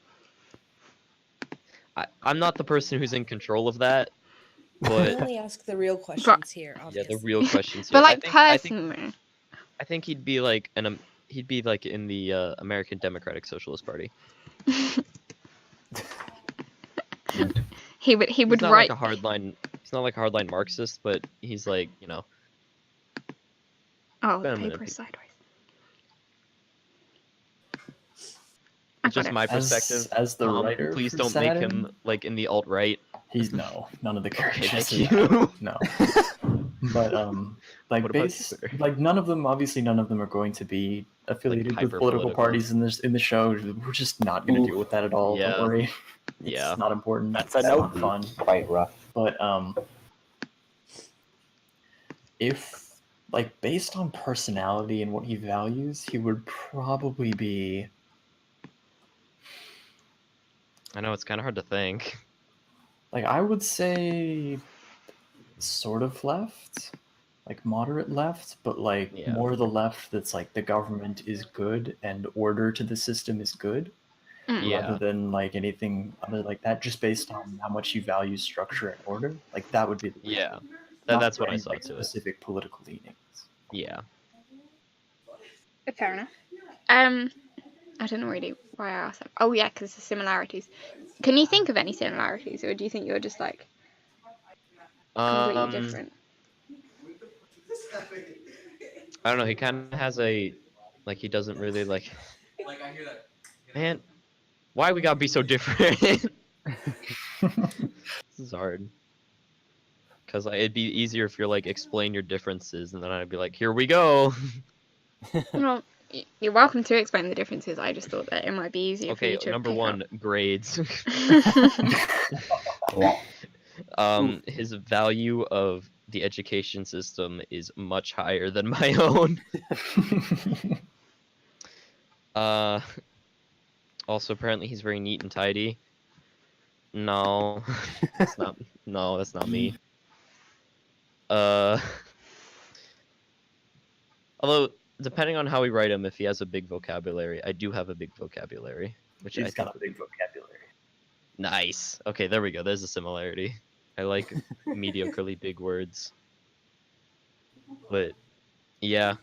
I'm not the person who's in control of that, but only ask the real questions here, yeah, obviously. the real questions. But Here. like I think personally, I think he'd be like he'd be like in the American Democratic Socialist Party. he would He's not write. like a hardline. He's not like a hardline Marxist, but he's like, you know. Oh, Wait a the minute. paper is sideways. It's just my As- perspective. as the writer Please for don't make Saturn? him like in the alt right. He's none of the characters. thank are that. you. No. But like What about base, you, sir? like none of them are going to be affiliated with political hyper-political. parties in the show. We're just not going to deal with that at all. Yeah. Don't worry. It's Yeah. not important. That's a it's no. not fun. Quite rough. But if like based on personality and what he values, he would probably be. I know it's kind of hard to think. Like I would say, sort of left, like moderate left, but like Yeah. more the left that's like the government is good and order to the system is good, Yeah. rather than like anything other like that. Just based on how much you value structure and order, like that would be the Yeah. Not That's for what I any, saw like, to it. specific political leanings. Yeah. Fair enough. I don't know really why I asked that. Oh yeah, because the similarities. Can you think of any similarities, or do you think you're just like completely different? I don't know. He kind of has a, like, he doesn't really like. Man, why we gotta be so different? This is hard. Cause like, it'd be easier if you're like explain your differences, and then I'd be like, here we go. Well, you're welcome to explain the differences. I just thought that it might be easier for Okay, you to number pick one, grades. Yeah. His value of the education system is much higher than my own. Also apparently he's very neat and tidy. No, that's not. No, that's not me. Although depending on how we write him, if he has a big vocabulary, I do have a big vocabulary, which I He's think got a big vocabulary. nice. Okay, there we go. There's a similarity. I like mediocrely big words. But yeah,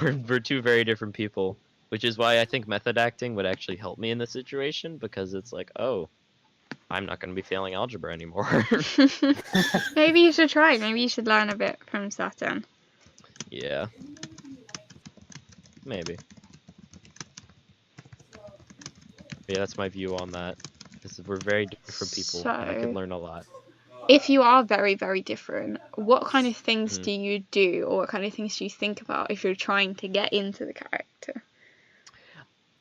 we're two very different people, which is why I think method acting would actually help me in this situation, because it's like, oh, I'm not going to be failing algebra anymore. Maybe you should try. Maybe you should learn a bit from Saturn. Yeah. Maybe. Yeah, that's my view on that. We're very different people, and I could learn a lot. If you are very, very different, what kind of things do you do, or what kind of things do you think about if you're trying to get into the character?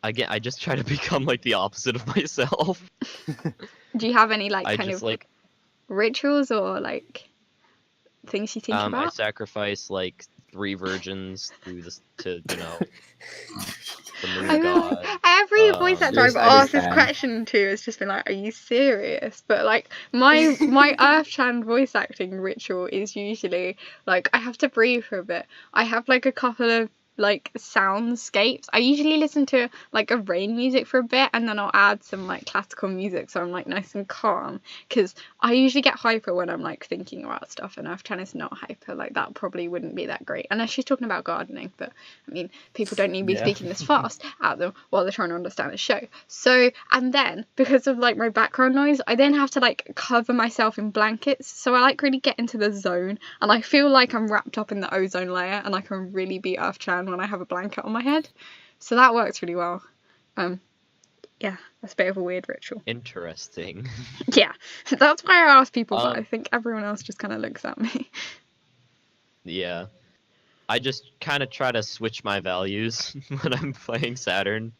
Again, I just try to become like the opposite of myself. Do you have any like I kind just of like rituals or like things you think I about? sacrifice like 3 virgins through this to, you know, the moon I mean, god. every voice actor I've Yes, I asked this understand. question to has just been like, "Are you serious?" But like my Earth-Chan voice acting ritual is usually like I have to breathe for a bit. I have like a couple of like soundscapes. I usually listen to like a rain music for a bit, and then I'll add some like classical music so I'm like nice and calm, because I usually get hyper when I'm like thinking about stuff, and Earth-Chan is not hyper. Like that probably wouldn't be that great unless she's talking about gardening, but I mean people don't need to be speaking this fast at them while they're trying to understand the show. So, and then because of like my background noise, I then have to like cover myself in blankets, so I like really get into the zone, and I feel like I'm wrapped up in the ozone layer, and I can really be Earth-Chan when I have a blanket on my head. So that works really well. Yeah, that's a bit of a weird ritual. Interesting. Yeah, that's why I ask people, but I think everyone else just kind of looks at me. Yeah. I just kind of try to switch my values when I'm playing Saturn,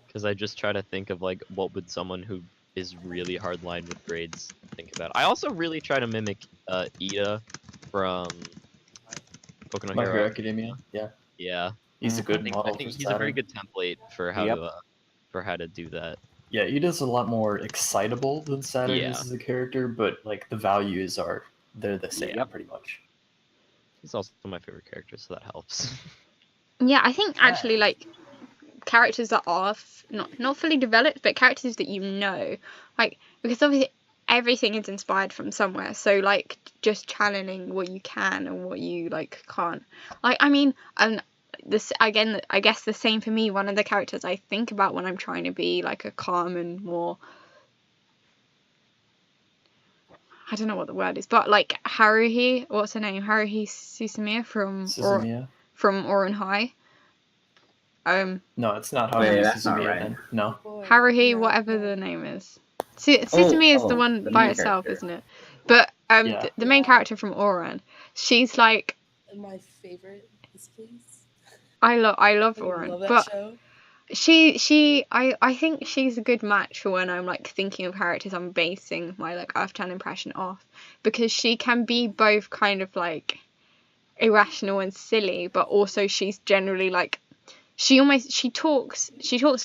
because I just try to think of like what would someone who is really hardline with grades think about. I also really try to mimic Ida from Boku no My Hero Hero. Academia. Yeah. Yeah. He's a good model. I think for he's a very Saturn. good template for how to do that. Yeah, Ida's a lot more excitable than Saturn Yeah. is as a character, but like the values they're the same Yeah. pretty much. He's also my favorite character, so that helps. Yeah, I think actually like characters that are not fully developed, but characters that you know, like, because obviously everything is inspired from somewhere, so like just channeling what you can and what you like can't. Like I mean, this again, I guess the same for me. One of the characters I think about when I'm trying to be like a calm and more, I don't know what the word is, but like Haruhi, what's her name? Haruhi Suzumiya from Oran High. No, it's not Oh, yeah, Haruhi that's not Suzumiya right. then. No. Haruhi, No, whatever no. the name is. Suzumiya is the one the by main itself, character. isn't it? But Yeah. the main character from Oran, she's like, My favorite is please. I love I Oran, love that but show. I think she's a good match for when I'm like thinking of characters I'm basing my like Earth-Town impression off, because she can be both kind of like irrational and silly, but also she's generally like she talks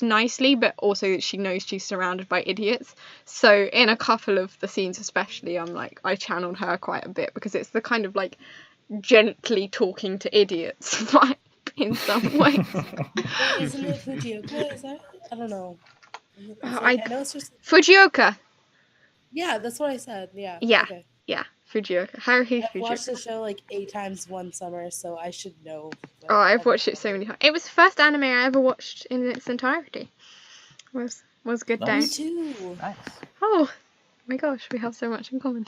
nicely, but also she knows she's surrounded by idiots. So in a couple of the scenes especially, I channeled her quite a bit, because it's the kind of like gently talking to idiots vibe in some ways. Isn't it Fujioka? Is that? I don't know. I know it's just. Fujioka. Yeah, that's what I said. Yeah. Yeah. Okay. Yeah, Fujioka. Haruhi I've watched Fujioka. the show like 8 times one summer, so I should know. Oh, I've watched it so many times. It was the first anime I ever watched in its entirety. Was good day. Me too. Nice. Oh my gosh, we have so much in common.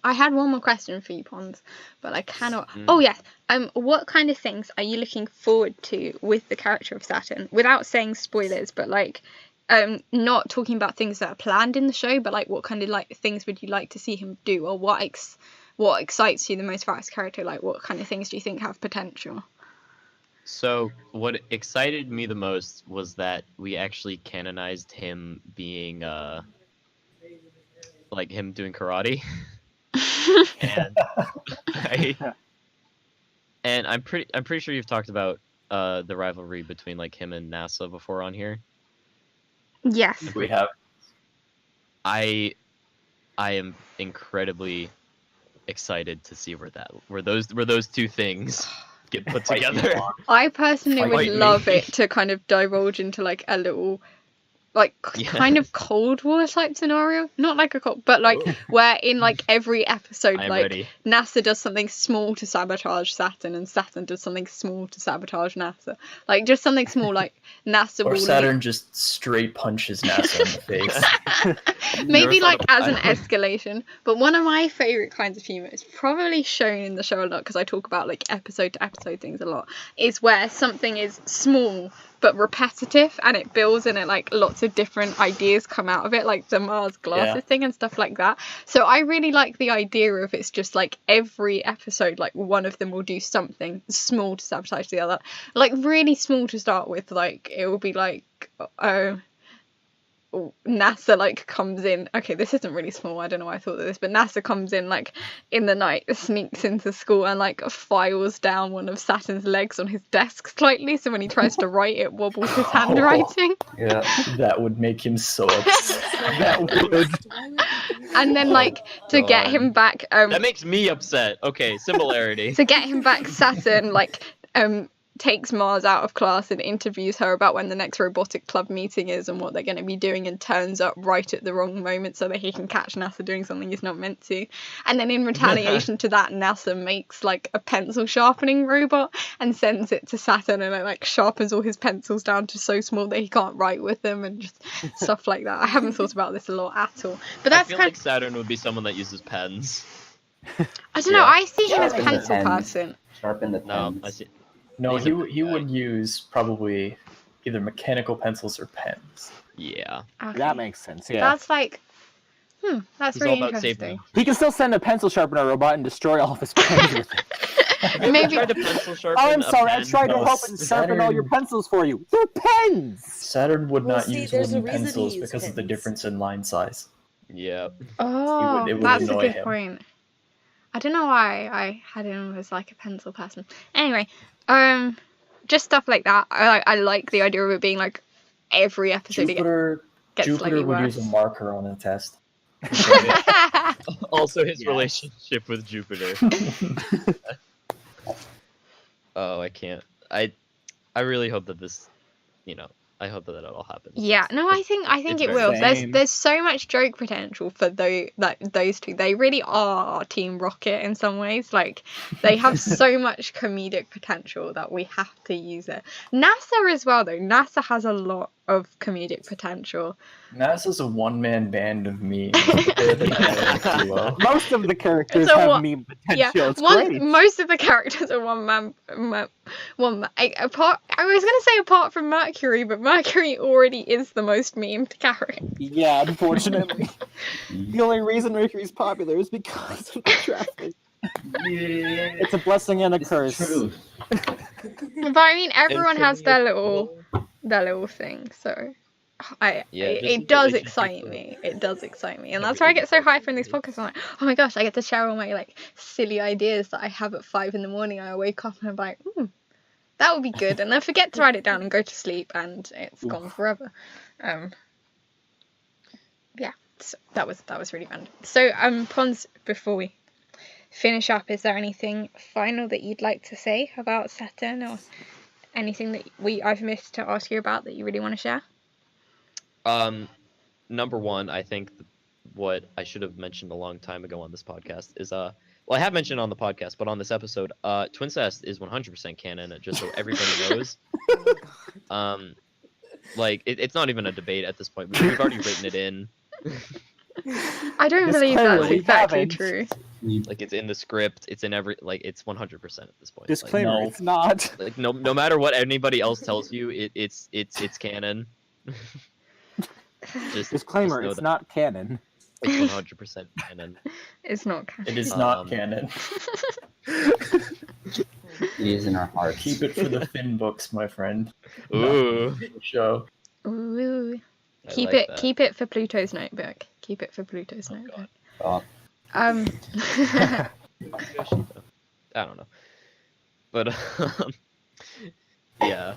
I had one more question for you, Pons, but I cannot. Oh yes. What kind of things are you looking forward to with the Character of Saturn? Without saying spoilers, but like, not talking about things that are planned in the show, but like, what kind of like things would you like to see him do, or what excites you the most about his character? Like, what kind of things do you think have potential? So what excited me the most was that we actually canonized him being like him doing karate. and I'm pretty sure you've talked about the rivalry between like him and NASA before on here. Yes. We have. I am incredibly excited to see where those two things get put together. I personally would Fight me. love it to kind of divulge into like a little like kind of Cold War type scenario, not like a cold, but like where in like every episode I am like ready. NASA does something small to sabotage Saturn, and Saturn does something small to sabotage NASA. Like just something small, like NASA Or will Saturn just straight punches NASA in the face. maybe Never like thought as an about that. escalation. But one of my favorite kinds of humor is probably shown in the show a lot, because I talk about like episode to episode things a lot, is where something is small but repetitive, and it builds, and it like lots of different ideas come out of it, like the Mars glasses thing and stuff like that. So I really like the idea of it's just like every episode, like one of them will do something small to sabotage the other, like really small to start with. Like it will be like NASA like comes in. Okay, this isn't really small. I don't know why I thought of this, but NASA comes in like in the night, sneaks into school, and like files down one of Saturn's legs on his desk slightly. So when he tries to write, it wobbles his handwriting. Yeah. That would make him so upset. That would. And then like to get him back, That makes me upset. Okay, similarity. to get him back, Saturn like takes Mars out of class and interviews her about when the next robotic club meeting is and what they're going to be doing, and turns up right at the wrong moment so that he can catch NASA doing something he's not meant to. And then in retaliation to that, NASA makes like a pencil sharpening robot and sends it to Saturn, and it like sharpens all his pencils down to so small that he can't write with them, and just stuff like that. I haven't thought about this a lot at all, but that's I feel kind like Saturn would be someone that uses pens. I don't know, I see him as Sharpen the pencil pens. person. Sharpen the No, pens. I see. No, These he are- would use probably either mechanical pencils or pens. Yeah. Okay. That makes sense. Yeah. That's like that's He's really all about interesting. safety. He can still send a pencil sharpener robot and destroy all of his pens with it. Maybe Tried to pencil sharpen Oh, I'm a sorry. I pen. tried to No, help and sharpen all your Saturn- pencils for you. They're pens. Saturn would Well, not see, use there's a wooden reason he pencils used because of the pens. difference in line size. Yeah. Oh, it would that's a annoy good him. point. I don't know why I had him as like a pencil person. Anyway, just stuff like that. I like the idea of it being like every episode Jupiter gets slightly would worse. use a marker on a test. Also, his Yes. relationship with Jupiter. Oh, I can't. I really hope that this, I hope that all happens. Yeah, no, I think It's it very will. Same. There's so much joke potential for those two. They really are Team Rocket in some ways. Like they have so much comedic potential that we have to use it. NASA as well, though. NASA has a lot of comedic potential. NASA's a one-man band of memes. They're the dynamic duo. Most of the characters So have what- meme Yeah, potential. It's great. most of the characters are one man. Apart, I was gonna say apart from Mercury, but Mercury already is the most memed character. Yeah, unfortunately. The only reason Mercury's popular is because of the traffic. Yeah, It's a blessing and a it's curse. true. But I mean, everyone has their little thing, so it does excite me. It does excite me, and that's why I get so hyped in these podcasts. I'm like, oh my gosh, I get to share all my like silly ideas that I have at 5 in the morning. I wake up and I'm like, that would be good, and I forget to write it down and go to sleep, and it's gone forever. Yeah, so that was really random. So Pons, before we finish up, is there anything final that you'd like to say about Saturn, or anything that I've missed to ask you about that you really want to share? Number one, I think what I should have mentioned a long time ago on this podcast is well, I have mentioned on the podcast, but on this episode, Twincest is 100% canon, just so everybody knows. Like it's not even a debate at this point. We've already written it in. I don't believe that's exactly true. Like it's in the script. It's in every it's 100% at this point. Disclaimer: like, no, it's not. Like no matter what anybody else tells you, it's canon. Disclaimer: it's not canon. It's 100% canon. It's not canon. It is not canon. It is in our hearts. Keep it for the Finn books, my friend. Ooh. Show. Ooh. Keep like it for Pluto's notebook. Keep it for Pluto's notebook. Oh. I don't know. But yeah.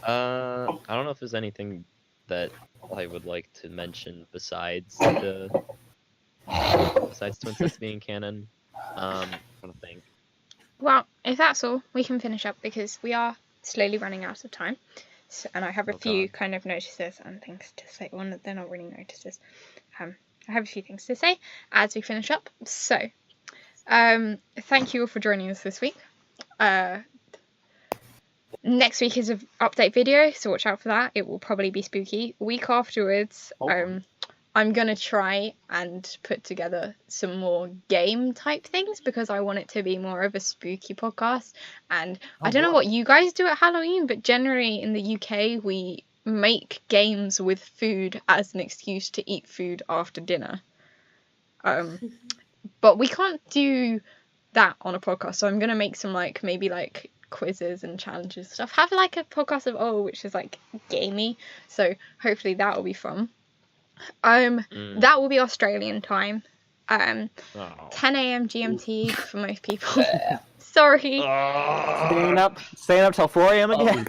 I don't know if there's anything that I would like to mention besides Twincest being canon. I don't think. Well, if that's all, we can finish up because we are slowly running out of time. So, and I have a few kind of notices and things to say. Well, they're not really notices. I have a few things to say as we finish up. So, thank you all for joining us this week. Next week is an update video, so watch out for that. It will probably be spooky. Week afterwards, I'm going to try and put together some more game type things because I want it to be more of a spooky podcast. And I don't know what you guys do at Halloween, but generally in the UK, we make games with food as an excuse to eat food after dinner. But we can't do that on a podcast, so I'm going to make some maybe quizzes and challenges and stuff. Have a podcast of which is gamey, so hopefully that will be fun. That will be Australian time. 10 a.m. GMT for most people. Sorry. Staying up till 4 a.m. again.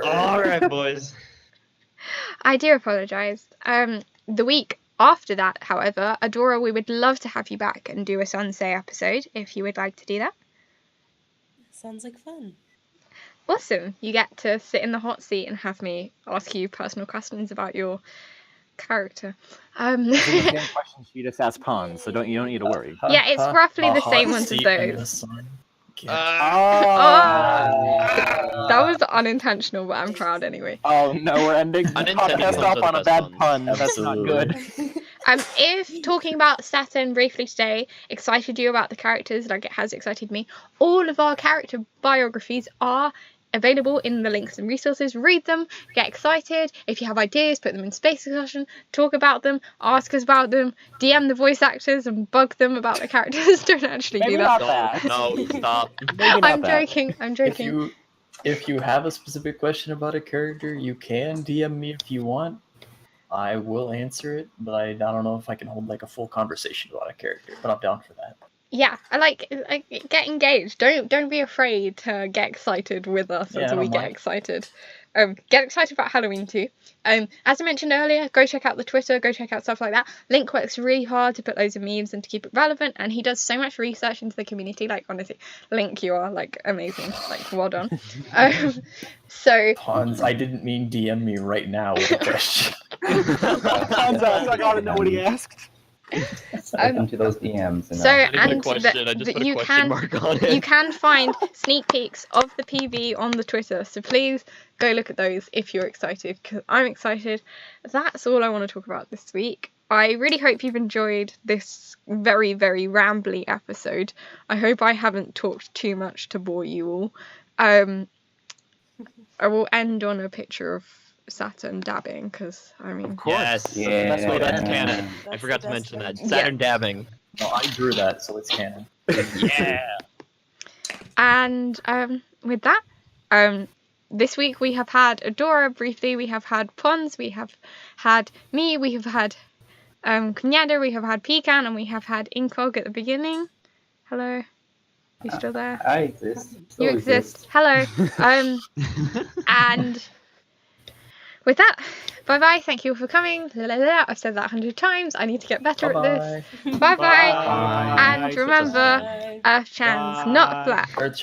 All right, boys. I do apologise. The week after that, however, Adora, we would love to have you back and do a Sansei episode if you would like to do that. Sounds like fun. Awesome. You get to sit in the hot seat and have me ask you personal questions about your character. The same questions you just asked Pons, so you don't need to worry. Yeah, it's roughly the same ones as those. That was unintentional, but I'm proud anyway. Oh no, we're ending the podcast off on a bad pun. That's not good. If talking about Saturn briefly today excited you about the characters like it has excited me, all of our character biographies are available in the links and resources. Read them, get excited. If you have ideas, put them in space discussion, talk about them, ask us about them, DM the voice actors and bug them about the characters. Don't actually do that. No, stop. I'm joking. If you have a specific question about a character, you can DM me if you want. I will answer it, but I don't know if I can hold a full conversation about a character, but I'm down for that. Yeah, I like get engaged. Don't be afraid to get excited with us as we get excited. Get excited about Halloween too. As I mentioned earlier, go check out the Twitter, go check out stuff like that. Link works really hard to put loads of memes and to keep it relevant, and he does so much research into the community. Honestly, Link, you are amazing. Well done. So Pons, I didn't mean DM me right now with a question. Pons, I gotta know what he asked. Into those DMs. You can find sneak peeks of the PV on the Twitter, so please go look at those if you're excited, because I'm excited. That's all I want to talk about this week. I really hope you've enjoyed this very, very rambly episode. I hope I haven't talked too much to bore you all. I will end on a picture of Saturn dabbing, because yes, that's canon. I forgot to mention that. Saturn dabbing. No, I drew that, so it's canon. Yeah. And with that, this week we have had Adora briefly, we have had Pons, we have had me, we have had Kunyada, we have had Pecan, and we have had Incog at the beginning. Hello. You still there? I exist. Still You exist. Hello. And with that, bye bye. Thank you for coming. La, la, la. I've said that 100 times. I need to get better at this. Bye bye. Bye. And remember, Bye. Earth Chan's not flat. Earth